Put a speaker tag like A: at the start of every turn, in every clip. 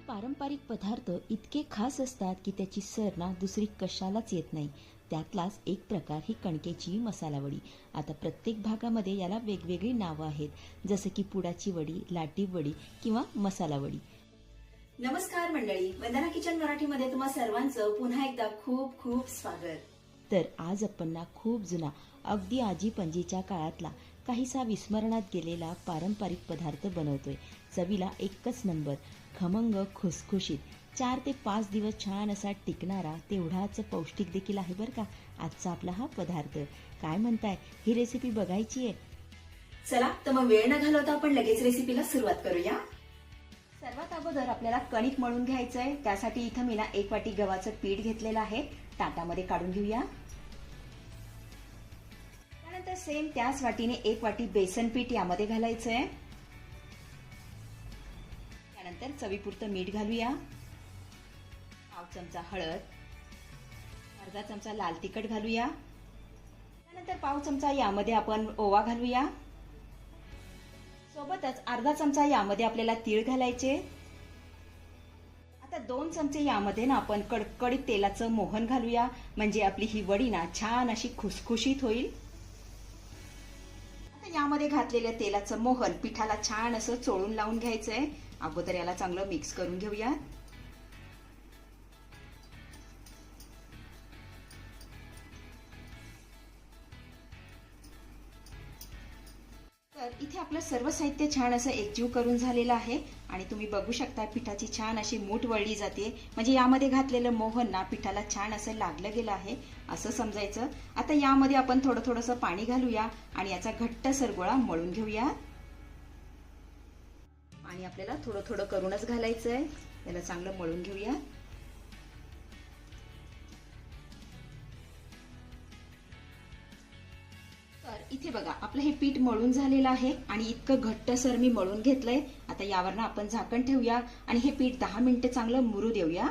A: पारंपरिक पदार्थ इतके खास असतात की त्याची सर ना दुसरी कशालाच येत नाही. त्यातलाच एक प्रकार ही कणकेची मसाला वडी. आता प्रत्येक भागामध्ये याला वेगवेगळी नावं आहेत, जसं की पुडाची वडी, लाटी वडी किंवा मसाला वडी.
B: नमस्कार मंडळी, वंदना किचन मराठीमध्ये तुम्हा सर्वांचं पुन्हा एकदा खूप खूप स्वागत.
A: तर आज आपण ना खूप जुना, अगदी आजी पणजीच्या काळातला, काहीसा विस्मरणात गेलेला पारंपरिक पदार्थ बनवतोय. चवीला एकच नंबर, खमंग खुसखुशीत, 4 ते 5 दिवस छान असा टिकणारा, तेवढाच पौष्टिक देखील आहे बरं का आजचा आपला हा पदार्थ. काय म्हणताय, ही रेसिपी बघायची आहे?
B: चला तर मग वेळ न घालवता आपण लगेच रेसिपीला सुरुवात करूया.
A: सर्वात अगोदर आपल्याला कणिक मळून घ्यायचं आहे. त्यासाठी इथं मी ना 1 वाटी गव्हाचं पीठ घेतलेलं आहे. ताटामध्ये काढून घेऊया. त्यानंतर सेम त्याच वाटीने 1 वाटी बेसन पीठ यामध्ये घालायचं आहे. त्यानंतर चवीपुरतं मीठ घालूया. पाव चमचा हळद, अर्धा चमचा लाल तिखट घालूया. त्यानंतर पाव चमचा यामध्ये आपण ओवा घालूया. सोबतच अर्धा चमचा यामध्ये आपल्याला तीळ घालायचे. आता 2 चमचे यामध्ये ना आपण कडकडीत तेलाचं मोहन घालूया, म्हणजे आपली ही वडी ना छान अशी खुसखुशीत होईल. आता यामध्ये घातलेल्या तेलाचं मोहन पिठाला छान असं चोळून लावून घ्यायचंय. अगोदर याला चांगलं मिक्स करून घेऊया. तर इथे आपलं सर्व साहित्य छान असं एकजीव करून झालेलं आहे आणि तुम्ही बघू शकता पिठाची छान अशी मूठ वळली जाते, म्हणजे यामध्ये घातलेलं मोहन ना पिठाला छान असं लागलं गेलं आहे असं समजायचं. आता यामध्ये आपण थोडंसं पाणी घालूया आणि याचा घट्ट सरगोळा मळून घेऊया. आणि आपल्याला थोडं करूनच घालायचंय. याला चांगलं मळून घेऊया. तर इथे बघा आपलं हे पीठ मळून झालेलं आहे आणि इतकं घट्टसर मी मळून घेतलंय. आता यावर ना आपण झाकण ठेवूया आणि हे पीठ 10 मिनिटे चांगलं मुरू देऊया.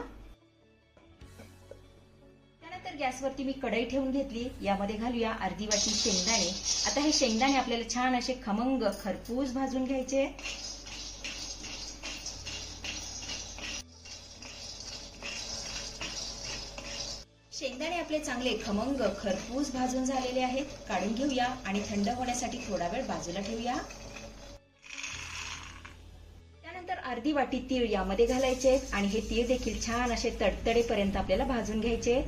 A: त्यानंतर गॅसवरती मी कढई ठेवून घेतली. यामध्ये घालूया अर्धी वाटी शेंगदाणे. आता हे शेंगदाणे आपल्याला छान असे खमंग खरपूस भाजून घ्यायचे. शेंगदाणे आपले चांगले खमंग खरपूस भाजून झालेले आहेत. काढून घेऊया आणि थंड होण्यासाठी थोडा वेळ बाजूला ठेवूया. त्यानंतर अर्धी वाटी तीळ यामध्ये घालायचे आणि हे तीळ देखील छान असे तडतडेपर्यंत आपल्याला भाजून घ्यायचे.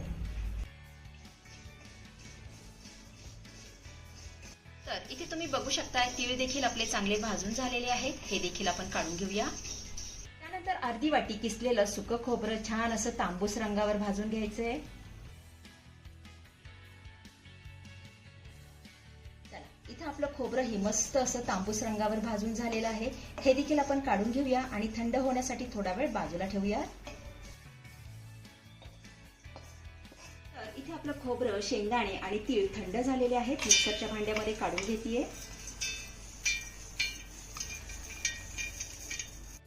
A: तर इथे तुम्ही बघू शकता तीळ देखील आपले चांगले भाजून झालेले आहेत. हे देखील आपण काढून घेऊया. त्यानंतर अर्धी वाटी किसलेलं सुकं खोबरं छान असं तांबूस रंगावर भाजून घ्यायचंय. इथे आपलं खोबरं ही मस्त असं तांबूस रंगावर भाजून झालेलं आहे. हे देखील आपण काढून घेऊया आणि थंड होण्यासाठी थोडा वेळ बाजूला ठेवूया. तर इथे आपलं खोबरं, शेंगदाणे आणि तीळ थंड झालेले आहेत. मिक्सरच्या भांड्यामध्ये काढून घेतेय.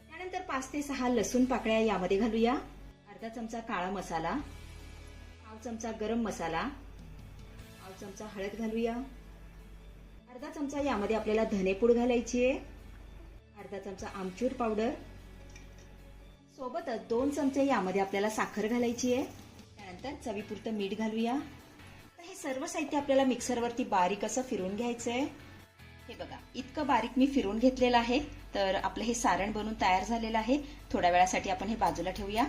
A: त्यानंतर 5 ते 6 लसूण पाकळ्या यामध्ये घालूया. अर्धा चमचा काळा मसाला, पाव चमचा गरम मसाला, पाव चमचा हळद घालूया. अर्धा चमचा यामध्ये आपल्याला धनेपूड घालायची आहे. अर्धा चमचा आमचूर पावडर. सोबतच 2 चमचे यामध्ये आपल्याला साखर घालायची आहे. त्यानंतर चवीपुरतं मीठ घालूया. तर हे सर्व साहित्य आपल्याला मिक्सरवरती बारीक असं फिरवून घ्यायचंय. हे बघा इतकं बारीक मी फिरवून घेतलेलं आहे. तर आपलं हे सारण बनून तयार झालेलं आहे. थोड्या वेळासाठी आपण हे बाजूला ठेवूया.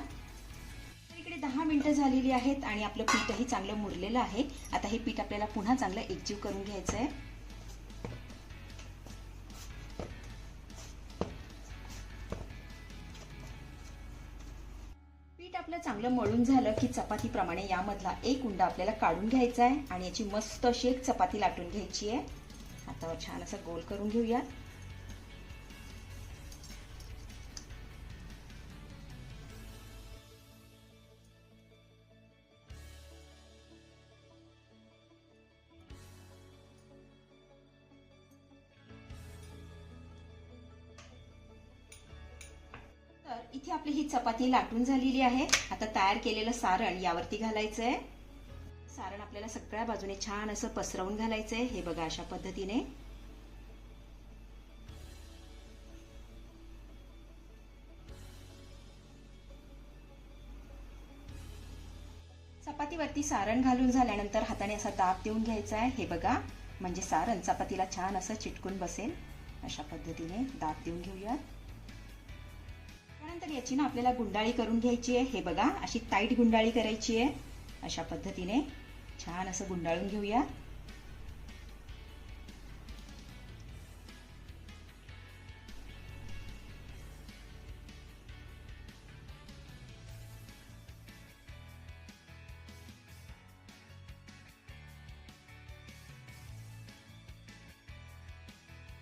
A: तर इकडे 10 मिनिटं झालेली आहेत आणि आपलं पीठही चांगलं मुरलेलं आहे. आता हे पीठ आपल्याला पुन्हा चांगलं एकजीव करून घ्यायचंय. आपलं चांगलं मळून झालं की चपातीप्रमाणे यामधला एक उंडा आपल्याला काढून घ्यायचा आहे आणि याची मस्त अशी एक चपाती लाटून घ्यायची आहे. आता छान असं गोल करून घेऊया. तर इथे आपली ही चपाती लाटून झालेली आहे. आता तयार केलेलं सारण यावरती घालायचंय. सारण आपल्याला सगळ्या बाजूने छान असं पसरवून घालायचंय. हे बघा अशा पद्धतीने. चपातीवरती सारण घालून झाल्यानंतर हाताने असा दाब देऊन घ्यायचा आहे. हे बघा, म्हणजे सारण चपातीला छान असं चिटकून बसेल. अशा पद्धतीने दाब देऊन घेऊया. त्यानंतर याची ना आपल्याला गुंडाळी करून घ्यायची आहे. हे बघा, अशी टाईट गुंडाळी करायची आहे. अशा पद्धतीने छान असं गुंडाळून घेऊया.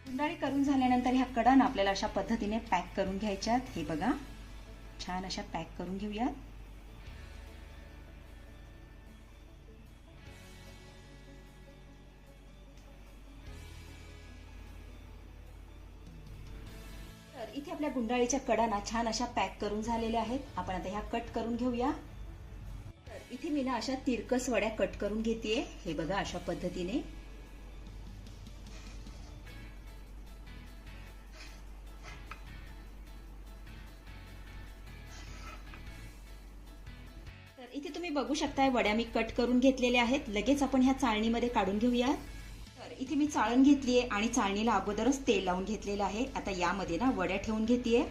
A: गुंडाळी करून झाल्यानंतर ह्या कडा ना आपल्याला अशा पद्धतीने पॅक करून घ्यायच्यात. हे बघा, छान अशा पॅक करून घेऊया. तर इथे आपल्या गुंडाळीच्या कडा ना छान अशा पॅक करून झालेल्या आहेत. आपण आता ह्या कट करून घेऊया. तर इथे मी ना अशा तिरकस वड्या कट करून घेतेय. हे बघा, अशा पद्धतीने. तर इथे तुम्ही बघू शकताय वड्या मी कट करून घेतलेल्या आहेत. लगेच आपण ह्या चाळणीमध्ये काढून घेऊया. तर इथे मी चाळण घेतलीये आणि चाळणीला अगोदरच तेल लावून घेतलेलं आहे. आता यामध्ये ना वड्या ठेवून घेतेय.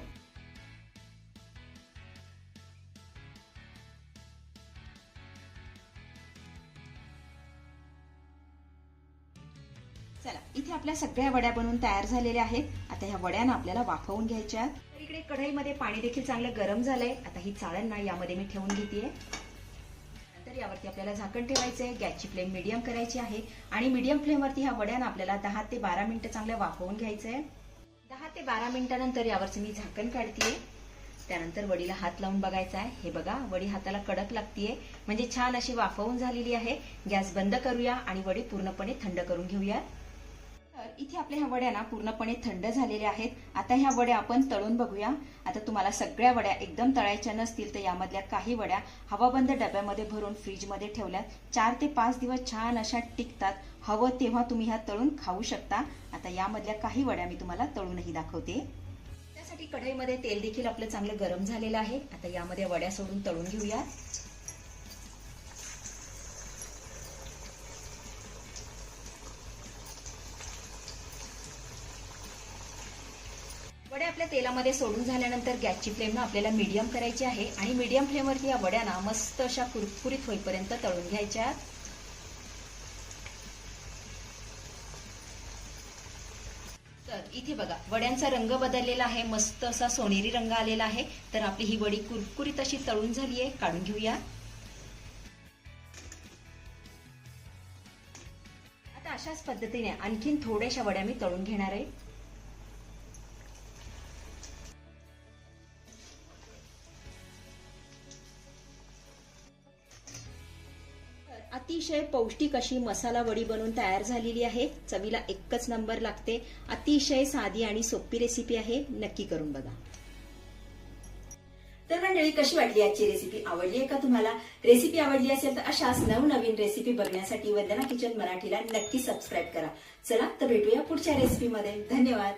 A: चला, इथे आपल्या सगळ्या वड्या बनवून तयार झालेल्या आहेत. आता ह्या वड्यांना आपल्याला वाफवून घ्यायच्या. तर इकडे कढईमध्ये पाणी देखील चांगलं गरम झालंय. आता ही चाळण ना यामध्ये मी ठेवून घेतेय. नंतर यावरती आपल्याला झाकण ठेवायचंय. गॅसची फ्लेम मीडियम करायची आहे आणि मीडियम फ्लेमवरती ह्या वड्यांना आपल्याला 10 ते 12 मिनिटं चांगल्या वाफवून घ्यायचंय. 10 ते 12 मिनिटानंतर यावरचं मी झाकण काढतेय. त्यानंतर वडीला हात लावून बघायचा आहे. हे बघा, वडी हाताला कडक लागतीये, म्हणजे छान अशी वाफवून झालेली आहे. गॅस बंद करूया आणि वडी पूर्णपणे थंड करून घेऊया. तर इथे आपल्या ह्या वड्या ना पूर्णपणे थंड झालेल्या आहेत. आता ह्या वड्या आपण तळून बघूया. आता तुम्हाला सगळ्या वड्या एकदम तळायच्या नसतील तर यामधल्या काही वड्या हवाबंद डब्यामध्ये भरून फ्रीजमध्ये ठेवल्यात 4 ते 5 दिवस छान अशा टिकतात. हवं तेव्हा तुम्ही ह्या तळून खाऊ शकता. आता यामधल्या काही वड्या मी तुम्हाला तळूनही दाखवते. त्यासाठी कढईमध्ये तेल देखील आपलं चांगलं गरम झालेलं आहे. आता यामध्ये वड्या सोडून तळून घेऊया. वड्या आपल्या तेलामध्ये सोडून झाल्यानंतर गॅसची फ्लेम ना आपल्याला मीडियम करायची आहे आणि मीडियम फ्लेमवरती या वड्या ना मस्त अशा कुरकुरीत होईपर्यंत तळून घ्यायच्या. तर इथे बघा, वड्यांचा रंग बदललेला आहे. मस्त असा सोनेरी रंग आलेला आहे. तर आपली ही वडी कुरकुरीत अशी तळून झाली आहे. काढून घेऊया. आता अशाच पद्धतीने आणखीन थोड्याशा वड्या मी तळून घेणार आहे. अतिशय पौष्टिक अशी मसाला वडी बनवून तयार झालेली आहे. चवीला एकच नंबर लागते. अतिशय साधी आणि सोपी रेसिपी आहे. नक्की करून बघा.
B: तर मंडळी, कशी वाटली आजची रेसिपी? आवडली आहे का तुम्हाला? रेसिपी आवडली असेल तर अशाच नवनवीन रेसिपी बघण्यासाठी वंदना किचन मराठीला नक्की सबस्क्राईब करा. चला तर भेटूया पुढच्या रेसिपीमध्ये. धन्यवाद.